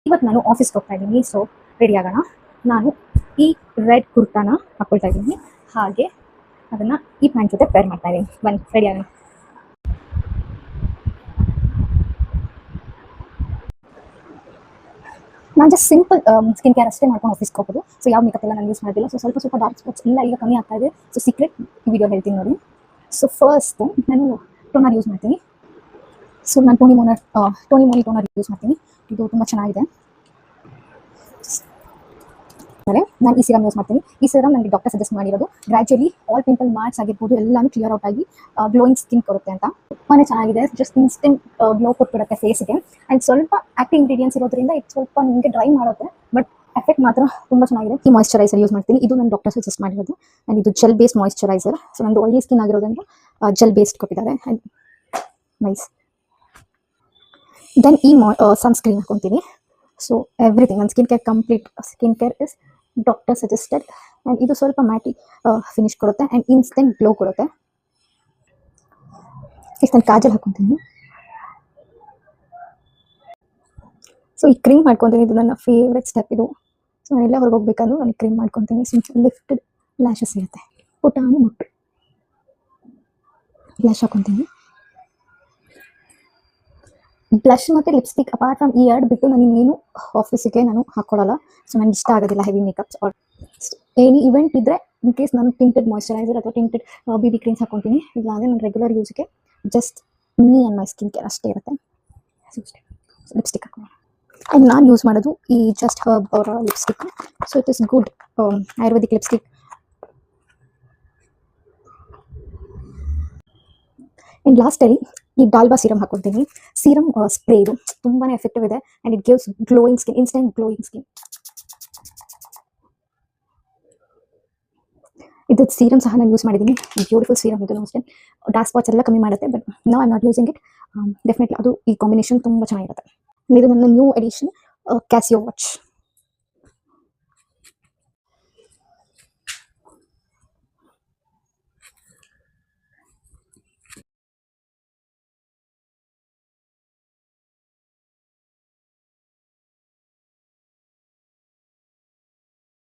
ಇವತ್ತು ನಾನು ಆಫೀಸ್ಗೆ ಹೋಗ್ತಾ ಇದ್ದೀನಿ, ಸೊ ರೆಡಿ ಆಗೋಣ. ನಾನು ಈ ರೆಡ್ ಕುರ್ತಾನ ಹಾಕ್ಕೊಳ್ತಾ ಇದ್ದೀನಿ, ಹಾಗೆ ಅದನ್ನು ಈ ಪ್ಯಾಂಟ್ ಜೊತೆ ಪೇರ್ ಮಾಡ್ತಾ ಇದ್ದೀನಿ. ಬನ್ನಿ ರೆಡಿ ಆಗೋಣ. ನಾನು ಜಸ್ಟ್ ಸಿಂಪಲ್ ಸ್ಕಿನ್ ಕೇರ್ ಅಷ್ಟೇ ಮಾಡ್ಕೊಂಡು ಆಫೀಸ್ಗೆ ಹೋಗೋದು. ಸೊ ಯಾವ ಮೇಕಪ್ ಎಲ್ಲ ನಾನು ಯೂಸ್ ಮಾಡಿಲ್ಲ. ಸೊ ಸ್ವಲ್ಪ ಡಾರ್ಕ್ ಸ್ಪಾಟ್ಸ್ ಎಲ್ಲ ಈಗ ಕಮ್ಮಿ ಆಗ್ತಾ ಇದೆ. ಸೊ ಸೀಕ್ರೆಟ್ ಈ ವಿಡಿಯೋ ಹೇಳ್ತೀನಿ ನೋಡಿ. ಸೊ ಫಸ್ಟು ನಾನು ಟೋನರ್ ಯೂಸ್ ಮಾಡ್ತೀನಿ. ಸೊ ನಾನು ಟೋನಿ ಮೋನಿ ಟೋನರ್ ಯೂಸ್ ಮಾಡ್ತೀನಿ. ಇದು ತುಂಬ ಚೆನ್ನಾಗಿದೆ. ಆಮೇಲೆ ನಾನು ಈ ಸಿರಮ್ ಯೂಸ್ ಮಾಡ್ತೀನಿ. ಈ ಸಿರಮ್ ನನಗೆ ಡಾಕ್ಟರ್ ಸಜೆಸ್ಟ್ ಮಾಡಿರೋದು. ಗ್ರ್ಯಾಜುಯಲಿ ಆಲ್ ಪಿಂಪಲ್ ಮಾರ್ಕ್ಸ್ ಆಗಿರ್ಬೋದು ಎಲ್ಲನೂ ಕ್ಲಿಯರ್ ಔಟ್ ಆಗಿ ಗ್ಲೋಯಿಂಗ್ ಸ್ಕಿನ್ ಕೊಡುತ್ತೆ ಅಂತ. ತುಂಬಾ ಚೆನ್ನಾಗಿದೆ. ಜಸ್ಟ್ ಇನ್ಸ್ಟೆಂಟ್ ಗ್ಲೋ ಕೊಟ್ಬಿಡುತ್ತೆ ಫೇಸ್ಗೆ. ಆ್ಯಂಡ್ ಸ್ವಲ್ಪ ಆಕ್ಟಿವ್ ಇಂಗ್ರೀಡಿಯೆಂಟ್ಸ್ ಇರೋದ್ರಿಂದ ಇದು ಸ್ವಲ್ಪ ನಿಮಗೆ ಡ್ರೈ ಮಾಡುತ್ತೆ, ಬಟ್ ಎಫೆಕ್ಟ್ ಮಾತ್ರ ತುಂಬ ಚೆನ್ನಾಗಿದೆ. ಈ ಮಾಯಿಶ್ಚರೈಸರ್ ಯೂಸ್ ಮಾಡ್ತೀನಿ. ಇದು ನನ್ನ ಡಾಕ್ಟರ್ ಸಜೆಸ್ಟ್ ಮಾಡಿರೋದು. ಆ್ಯಂಡ್ ಇದು ಜೆಲ್ ಬೇಸ್ಡ್ ಮಾಯಿಶ್ಚರೈಸರ್. ಸೊ ನಂದು ಆಯಿಲಿ ಸ್ಕಿನ್ ಆಗಿರೋದ್ರಿಂದ ಜೆಲ್ ಬೇಸ್ಡ್ ಕೊಟ್ಟಿದ್ದಾರೆ. And nice. ದೆನ್ ಈ ಸನ್ಸ್ಕ್ರೀನ್ ಹಾಕೊತೀನಿ. ಸೊ ಎವ್ರಿಥಿಂಗ್ ನನ್ನ skin care complete skin care is doctor suggested. And ಇದು ಸ್ವಲ್ಪ ಮ್ಯಾಟಿ ಫಿನಿಶ್ ಕೊಡುತ್ತೆ ಆ್ಯಂಡ್ ಇನ್ಸ್ಟೆಂಟ್ ಗ್ಲೋ ಕೊಡುತ್ತೆ. ಇಷ್ಟು ನಾನು ಕಾಜಲ್ ಹಾಕೊತೀನಿ. ಸೊ ಈ ಕ್ರೀಮ್ ಮಾಡ್ಕೊತೀನಿ. ಇದು ನನ್ನ ಫೇವ್ರೆಟ್ ಸ್ಟೆಪ್ ಇದು. ಸೊ ನಾನೆಲ್ಲ ಹೊರಗೆ ಹೋಗ್ಬೇಕಾದ್ರೂ ನನಗೆ ಕ್ರೀಮ್ ಮಾಡ್ಕೊತೀನಿ. ಸೊ ಲಿಫ್ಟೆಡ್ ಲ್ಯಾಶಸ್ ಇರುತ್ತೆ. ಪುಟಾಣಿ ಮುಟ್ಟು ಬ್ಲಷ್ ಹಾಕೊತೀನಿ. ಬ್ಲಷ್ ಮತ್ತು ಲಿಪ್ಸ್ಟಿಕ್ ಅಪಾರ್ಟ್ ಫ್ರಮ್ ಈ ಎರಡು ಬಿಟ್ಟು ನನಗೇನು ಆಫೀಸಿಗೆ ನಾನು ಹಾಕ್ಕೊಡಲ್ಲ. ಸೊ ನನಗೆ ಇಷ್ಟ ಆಗೋದಿಲ್ಲ heavy makeups. Or any event ಇದ್ದರೆ ಇನ್ ಕೇಸ್ ನಾನು ಟಿಂಟೆಡ್ ಮಾಯಿಶ್ಚರೈಸರ್ ಅಥವಾ ಟಿಂಟೆಡ್ BB ಕ್ರೀಮ್ಸ್ ಹಾಕ್ಕೊತೀನಿ. ಇಲ್ಲಾಂದರೆ ನಾನು ರೆಗ್ಯುಲರ್ ಯೂಸ್ಗೆ just me and my skin care ಅಷ್ಟೇ ಇರುತ್ತೆ. ಲಿಪ್ಸ್ಟಿಕ್ ಹಾಕೋಣ. ಆ್ಯಂಡ್ ನಾನು ಯೂಸ್ ಮಾಡೋದು ಈ ಜಸ್ಟ್ ಹರ್ಬ್ ಅವರ lipstick. So it is good Ayurvedic lipstick. And ಲಾಸ್ಟಲ್ಲಿ ಈ ಡಾಲ್ಬಾ ಸಿರಮ್ ಹಾಕೊತೀನಿ. ಸಿರಮ್ ಸ್ಪ್ರೇ ಇದು ತುಂಬಾ ಎಫೆಕ್ಟಿವ್ ಇದೆ. And it gives glowing skin, instant glowing skin. ಇದು ಸೀರಮ್ ಸಹ ನಾನು ಯೂಸ್ ಮಾಡಿದ್ದೀನಿ. ಬ್ಯೂಟಿಫುಲ್ ಸೀರಮ್ ಇದು ಅಷ್ಟೇ. ಡಾರ್ಕ್ ಸ್ಪಾಟ್ಸ್ ಎಲ್ಲ ಕಮ್ಮಿ ಮಾಡುತ್ತೆ. But no I not using it. Definitely ಅದು ಈ ಕಾಂಬಿನೇಷನ್ ತುಂಬ ಚೆನ್ನಾಗಿರುತ್ತೆ. ಇದು ನನ್ನ ನ್ಯೂ ಎಡಿಷನ್ ಕ್ಯಾಸಿಯೋ ವಾಚ್.